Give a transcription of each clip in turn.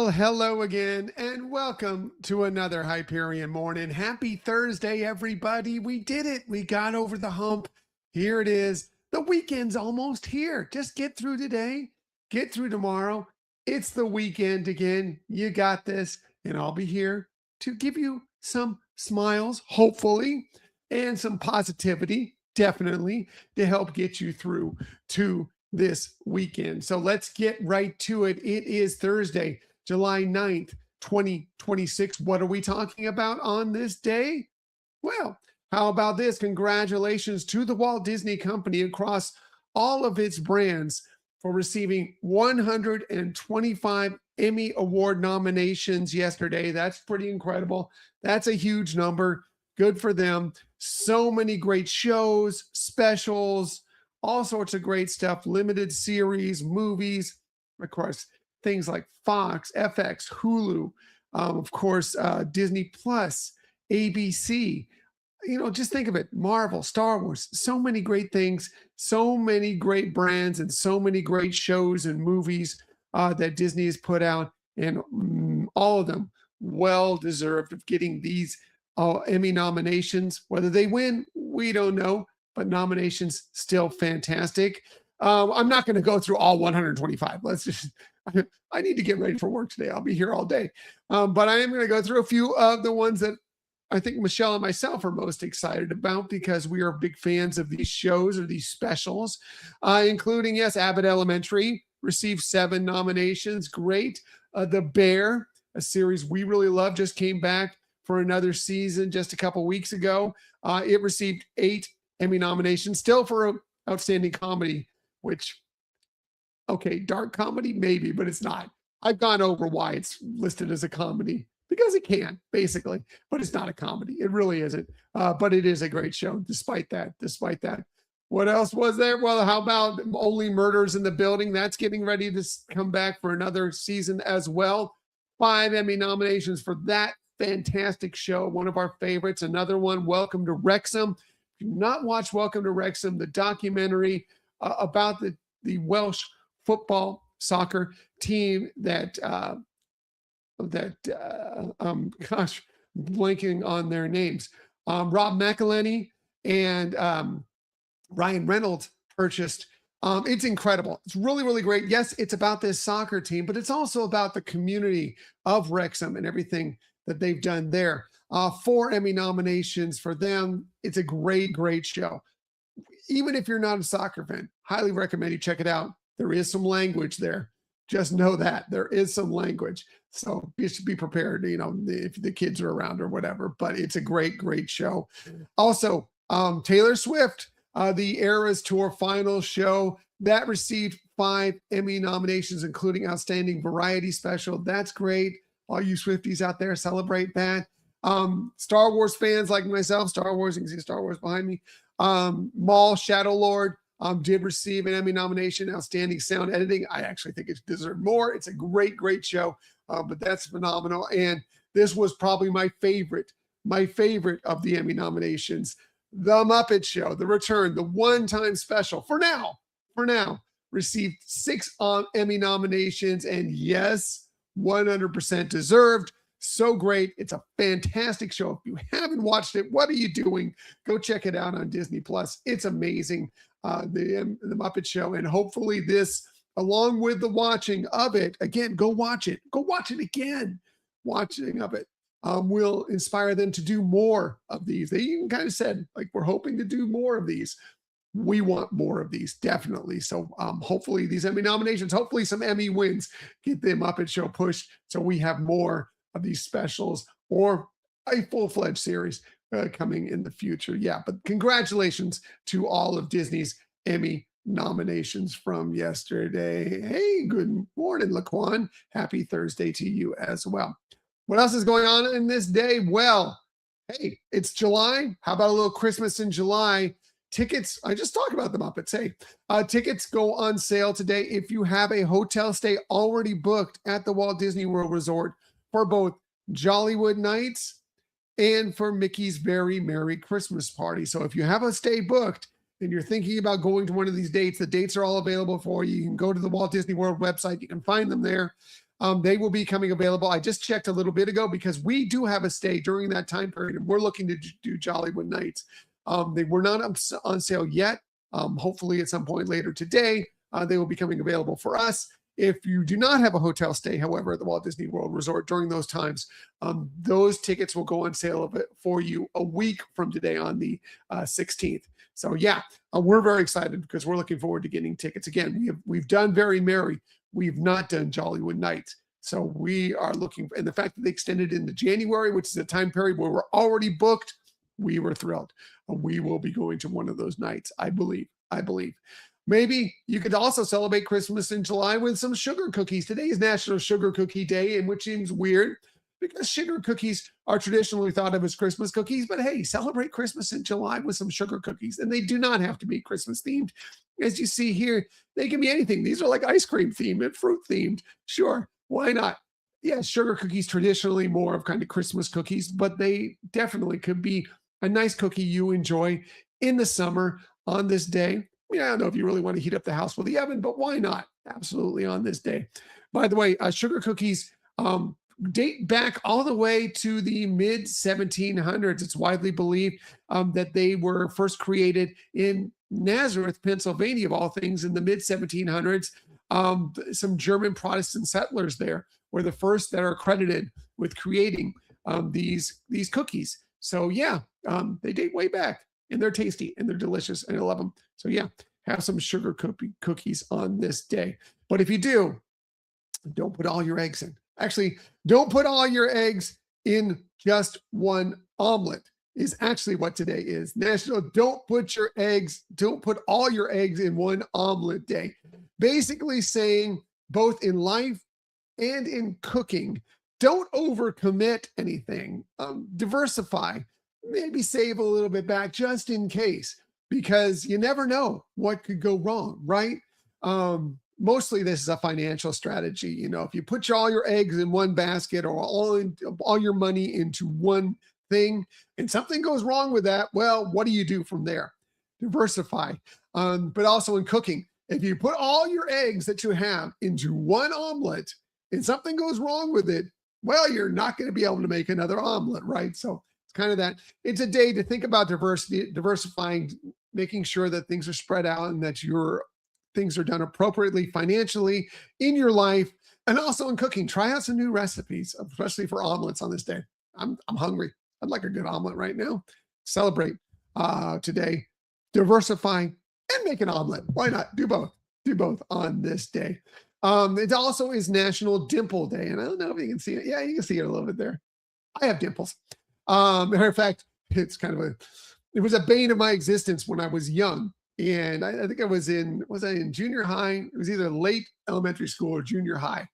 Well, hello again, and welcome to another Hyperion Morning. Happy Thursday, everybody. We did it. We got over the hump. Here it is. The weekend's almost here. Just get through today, get through tomorrow. It's the weekend again. You got this, and I'll be here to give you some smiles, hopefully, and some positivity, definitely, to help get you through to this weekend. So let's get right to it. It is Thursday, July 9th, 2026. What are we talking about on this day? Well, how about this? Congratulations to the Walt Disney Company across all of its brands for receiving 125 Emmy Award nominations yesterday. That's pretty incredible. That's a huge number. Good for them. So many great shows, specials, all sorts of great stuff, limited series, movies, of course, things like Fox, FX, Hulu, of course, Disney Plus, ABC. Just think of it. Marvel, Star Wars, so many great things, so many great brands, and so many great shows and movies that Disney has put out, and all of them well deserved of getting these Emmy nominations. Whether they win, we don't know, but nominations still fantastic. I'm not going to go through all 125. I need to get ready for work today. I'll be here all day. But I am going to go through a few of the ones that I think Michelle and myself are most excited about because we are big fans of these shows or these specials, including, yes, Abbott Elementary received 7 nominations. Great. The Bear, a series we really love, just came back for another season just a couple weeks ago. It received 8 Emmy nominations, still for outstanding comedy, which, okay, dark comedy, maybe, but it's not. I've gone over why it's listed as a comedy because it can, basically, but it's not a comedy. It really isn't. But it is a great show, despite that. What else was there? Well, how about Only Murders in the Building? That's getting ready to come back for another season as well. 5 Emmy nominations for that fantastic show, one of our favorites. Another one, Welcome to Wrexham. If you've not watched Welcome to Wrexham, the documentary about the Welsh football soccer team blanking on their names. Rob McElhenney and Ryan Reynolds purchased. It's incredible. It's really, really great. Yes, it's about this soccer team, but it's also about the community of Wrexham and everything that they've done there. 4 Emmy nominations for them. It's a great, great show. Even if you're not a soccer fan, highly recommend you check it out. There is some language there. Just know that there is some language. So you should be prepared, if the kids are around or whatever, but it's a great, great show. Also, Taylor Swift, the Eras Tour final show that received 5 Emmy nominations, including Outstanding Variety Special. That's great. All you Swifties out there, celebrate that. Star Wars fans like myself, Star Wars, you can see Star Wars behind me. Maul Shadow Lord did receive an Emmy nomination, Outstanding Sound Editing. I actually think it deserved more. It's a great, great show, but that's phenomenal. And this was probably my favorite of the Emmy nominations. The Muppet Show, The Return, the one-time special, for now, received 6 Emmy nominations, and yes, 100% deserved. So great. It's a fantastic show. If you haven't watched it, what are you doing? Go check it out on Disney Plus. It's amazing. The Muppet Show. And hopefully this, along with the watching of it, again, go watch it. Go watch it again. Watching of it will inspire them to do more of these. They even kind of said, like, we're hoping to do more of these. We want more of these, definitely. So hopefully these Emmy nominations, hopefully some Emmy wins, get the Muppet Show pushed so we have more of these specials or a full-fledged series coming in the future. Yeah, but congratulations to all of Disney's Emmy nominations from yesterday. Hey, good morning, Laquan. Happy Thursday to you as well. What else is going on in this day? Well, hey, it's July. How about a little Christmas in July? Tickets, I just talked about the Muppets. Hey, tickets go on sale today if you have a hotel stay already booked at the Walt Disney World Resort for both Jollywood Nights and for Mickey's Very Merry Christmas Party. So if you have a stay booked and you're thinking about going to one of these dates, the dates are all available for you. You can go to the Walt Disney World website. You can find them there. They will be coming available. I just checked a little bit ago because we do have a stay during that time period, and we're looking to do Jollywood Nights. They were not on sale yet. Hopefully, at some point later today, they will be coming available for us. If you do not have a hotel stay, however, at the Walt Disney World Resort during those times, those tickets will go on sale for you a week from today on the 16th. So yeah, we're very excited because we're looking forward to getting tickets. Again, we've done Very Merry. We've not done Jollywood Nights. So we are looking, and the fact that they extended into January, which is a time period where we're already booked, we were thrilled. We will be going to one of those nights, I believe. Maybe you could also celebrate Christmas in July with some sugar cookies. Today is National Sugar Cookie Day, and which seems weird because sugar cookies are traditionally thought of as Christmas cookies. But hey, celebrate Christmas in July with some sugar cookies, and they do not have to be Christmas themed. As you see here, they can be anything. These are like ice cream themed and fruit themed. Sure, why not? Yeah, sugar cookies traditionally more of kind of Christmas cookies, but they definitely could be a nice cookie you enjoy in the summer on this day. I don't know if you really want to heat up the house with the oven, but why not? Absolutely on this day. By the way, sugar cookies date back all the way to the mid 1700s. It's widely believed that they were first created in Nazareth, Pennsylvania, of all things, in the mid 1700s. Some German Protestant settlers there were the first that are credited with creating these cookies. So yeah, they date way back, and they're tasty and they're delicious, and I love them. So yeah, have some sugar cookies on this day. But if you do, don't put all your eggs in. Actually, don't put all your eggs in just one omelet is actually what today is. National don't put all your eggs in one omelet day. Basically saying both in life and in cooking, don't overcommit anything. Diversify. Maybe save a little bit back just in case, because you never know what could go wrong, right? Mostly this is a financial strategy. If you put all your eggs in one basket or all your money into one thing and something goes wrong with that, well, what do you do from there? Diversify. But also in cooking, if you put all your eggs that you have into one omelet and something goes wrong with it, well, you're not going to be able to make another omelet, right? So it's kind of that. It's a day to think about diversifying, making sure that things are spread out and that your things are done appropriately financially in your life, and also in cooking. Try out some new recipes, especially for omelets on this day. I'm hungry. I'd like a good omelet right now. Celebrate today. Diversify and make an omelet. Why not? Do both. Do both on this day. It also is National Dimple Day, and I don't know if you can see it. Yeah, you can see it a little bit there. I have dimples. Matter of fact, it was a bane of my existence when I was young. And I think was I in junior high? It was either late elementary school or junior high.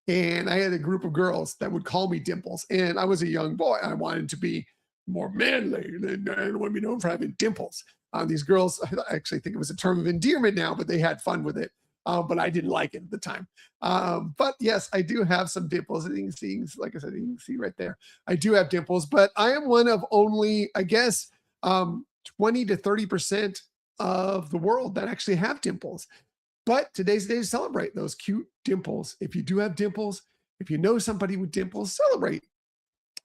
And I had a group of girls that would call me Dimples. And I was a young boy. I wanted to be more manly. And I didn't want to be known for having dimples. These girls, I actually think it was a term of endearment now, but they had fun with it. But I didn't like it at the time. But yes, I do have some dimples. And you can see, like I said, you can see right there. I do have dimples, but I am one of only, I guess, 20 to 30% of the world that actually have dimples. But today's the day to celebrate those cute dimples. If you do have dimples, if you know somebody with dimples, celebrate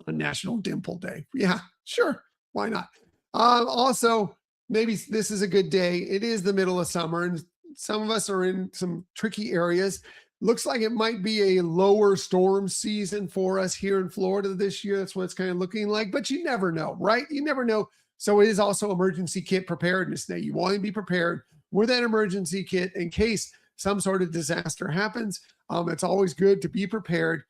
on National Dimple Day. Yeah, sure. Why not? Also, maybe this is a good day. It is the middle of summer, and some of us are in some tricky areas. Looks like it might be a lower storm season for us here in Florida this year. That's what it's kind of looking like, but you never know, right? You never know. So it is also Emergency Kit Preparedness Day. You want to be prepared with that emergency kit in case some sort of disaster happens. It's always good to be prepared.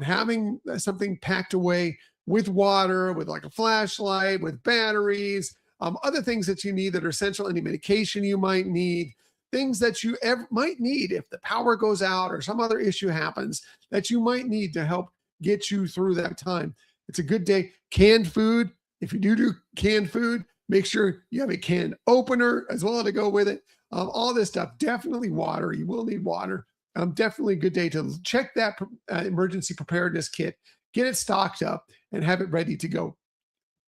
Having something packed away with water, with like a flashlight, with batteries, other things that you need that are essential, any medication you might need, things that you might need if the power goes out or some other issue happens that you might need to help get you through that time. It's a good day. Canned food. If you do canned food, make sure you have a can opener as well to go with it. All this stuff, definitely water. You will need water. Definitely a good day to check that emergency preparedness kit, get it stocked up, and have it ready to go.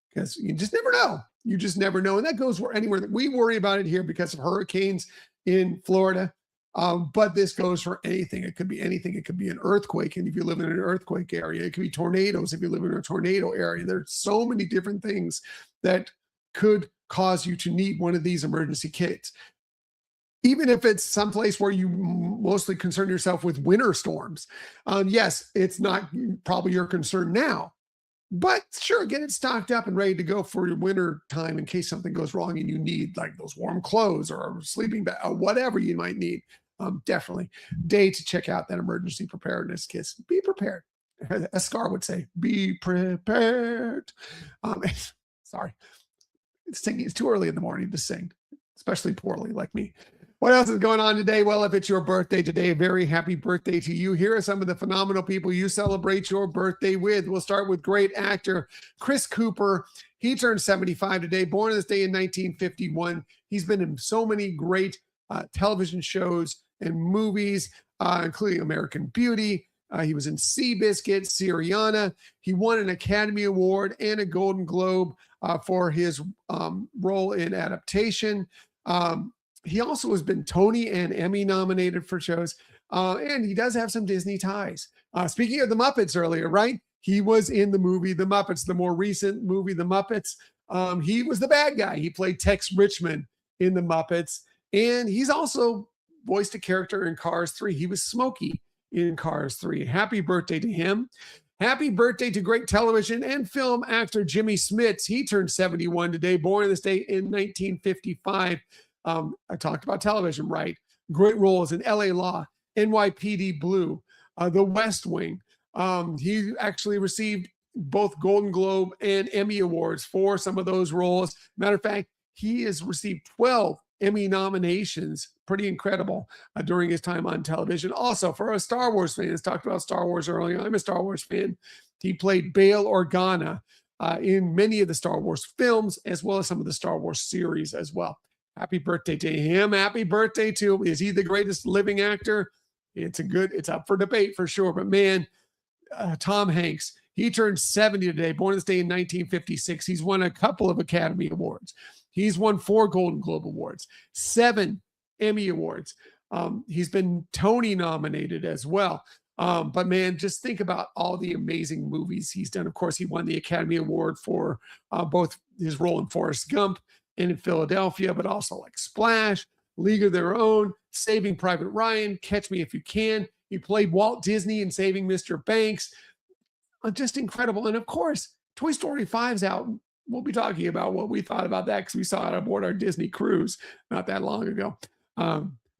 Because you just never know. You just never know. And that goes anywhere that we worry about it here because of hurricanes in Florida. But this goes for anything. It could be anything. It could be an earthquake. And if you live in an earthquake area, it could be tornadoes. If you live in a tornado area, there's so many different things that could cause you to need one of these emergency kits. Even if it's someplace where you mostly concern yourself with winter storms. Yes, it's not probably your concern now, but sure, get it stocked up and ready to go for your winter time in case something goes wrong and you need like those warm clothes or a sleeping bag or whatever you might need. Definitely day to check out that emergency preparedness kit. Be prepared. As Scar would say, be prepared. Sorry, singing. It's too early in the morning to sing, especially poorly like me. What else is going on today? Well, if it's your birthday today, a very happy birthday to you. Here are some of the phenomenal people you celebrate your birthday with. We'll start with great actor Chris Cooper. He turned 75 today, born this day in 1951. He's been in so many great television shows and movies, including American Beauty. He was in Seabiscuit, Syriana. He won an Academy Award and a Golden Globe for his role in adaptation. He also has been Tony and Emmy nominated for shows, and he does have some Disney ties. Speaking of the Muppets earlier, right? He was in the movie The Muppets, the more recent movie The Muppets. He was the bad guy. He played Tex Richmond in The Muppets, and he's also voiced a character in Cars 3. He was Smokey in Cars 3. Happy birthday to him. Happy birthday to great television and film actor Jimmy Smits. He turned 71 today, born this day in 1955. I talked about television, right? Great roles in LA Law, NYPD Blue, The West Wing. He actually received both Golden Globe and Emmy Awards for some of those roles. Matter of fact, he has received 12 Emmy nominations. Pretty incredible during his time on television. Also, for us Star Wars fans, talked about Star Wars earlier. I'm a Star Wars fan. He played Bail Organa in many of the Star Wars films, as well as some of the Star Wars series as well. Happy birthday to him. Happy birthday to, is he the greatest living actor? It's up for debate for sure. But man, Tom Hanks, he turned 70 today, born this day in 1956. He's won a couple of Academy Awards. He's won 4 Golden Globe Awards, 7 Emmy Awards. He's been Tony nominated as well. But man, just think about all the amazing movies he's done. Of course, he won the Academy Award for both his role in Forrest Gump and in Philadelphia, but also like Splash, League of Their Own, Saving Private Ryan, Catch Me If You Can. He played Walt Disney in Saving Mr. Banks. Just incredible. And of course, Toy Story 5's out. We'll be talking about what we thought about that because we saw it aboard our Disney cruise not that long ago.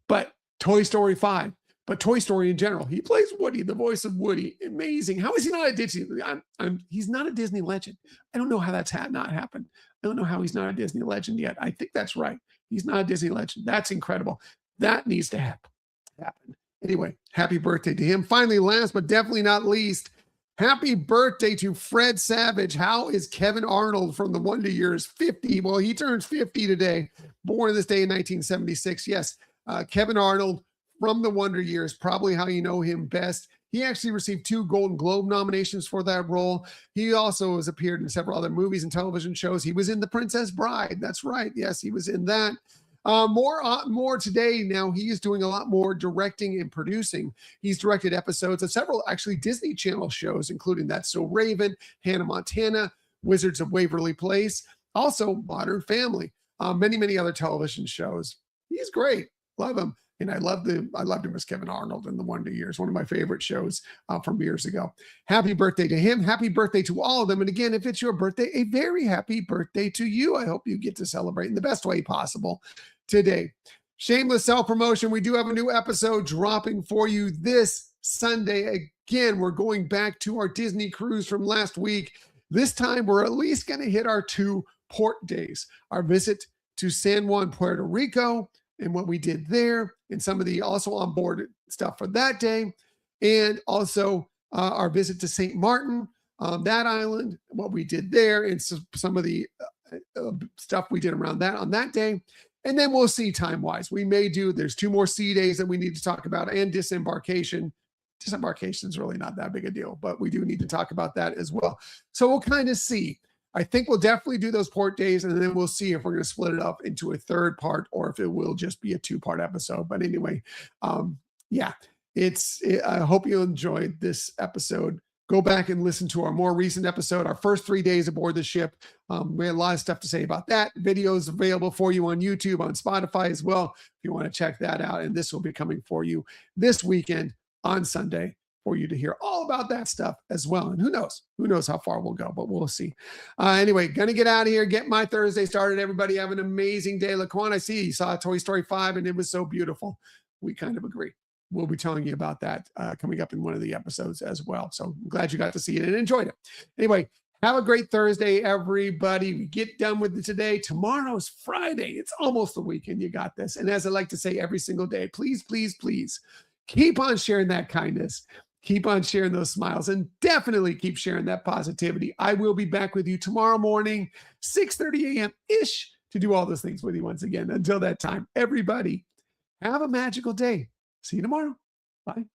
But Toy Story 5, but Toy Story in general. He plays Woody, the voice of Woody. Amazing. How is he not a Disney? He's not a Disney legend. I don't know how that's not happened. I don't know how he's not a Disney legend yet. I think that's right. He's not a Disney legend. That's incredible. That needs to happen. Anyway, happy birthday to him. Finally, last but definitely not least, happy birthday to Fred Savage. How is Kevin Arnold from the Wonder Years 50? Well, he turns 50 today, born this day in 1976. Yes, Kevin Arnold from the Wonder Years, probably how you know him best. He actually received 2 Golden Globe nominations for that role. He also has appeared in several other movies and television shows. He was in The Princess Bride. That's right. Yes, he was in that. More today. Now he is doing a lot more directing and producing. He's directed episodes of several actually Disney Channel shows, including That's So Raven, Hannah Montana, Wizards of Waverly Place, also Modern Family, many other television shows. He's great. Love him. And I loved him as Kevin Arnold in The Wonder Years, one of my favorite shows from years ago. Happy birthday to him. Happy birthday to all of them. And again, if it's your birthday, a very happy birthday to you. I hope you get to celebrate in the best way possible today. Shameless self-promotion. We do have a new episode dropping for you this Sunday. Again, we're going back to our Disney cruise from last week. This time, we're at least going to hit our 2 port days. Our visit to San Juan, Puerto Rico, and what we did there, and some of the also on board stuff for that day, and also our visit to St. Martin, that island, what we did there, and some of the stuff we did around that on that day. And then we'll see time-wise. We may do, there's 2 more sea days that we need to talk about, and disembarkation. Disembarkation is really not that big a deal, but we do need to talk about that as well. So we'll kind of see. I think we'll definitely do those port days, and then we'll see if we're going to split it up into a third part or if it will just be a 2-part episode. But anyway, yeah, I hope you enjoyed this episode. Go back and listen to our more recent episode, our first 3 days aboard the ship. We had a lot of stuff to say about that. Videos available for you on YouTube, on Spotify as well, if you want to check that out. And this will be coming for you this weekend on Sunday for you to hear all about that stuff as well. And who knows how far we'll go, but we'll see. Anyway, gonna get out of here, get my Thursday started. Everybody have an amazing day. Laquan, I see you saw Toy Story 5 and it was so beautiful. We kind of agree. We'll be telling you about that coming up in one of the episodes as well. So I'm glad you got to see it and enjoyed it. Anyway, have a great Thursday, everybody. We get done with it today. Tomorrow's Friday. It's almost the weekend. You got this. And as I like to say every single day, please, please, please keep on sharing that kindness. Keep on sharing those smiles, and definitely keep sharing that positivity. I will be back with you tomorrow morning, 6:30 a.m.-ish, to do all those things with you once again. Until that time, everybody, have a magical day. See you tomorrow. Bye.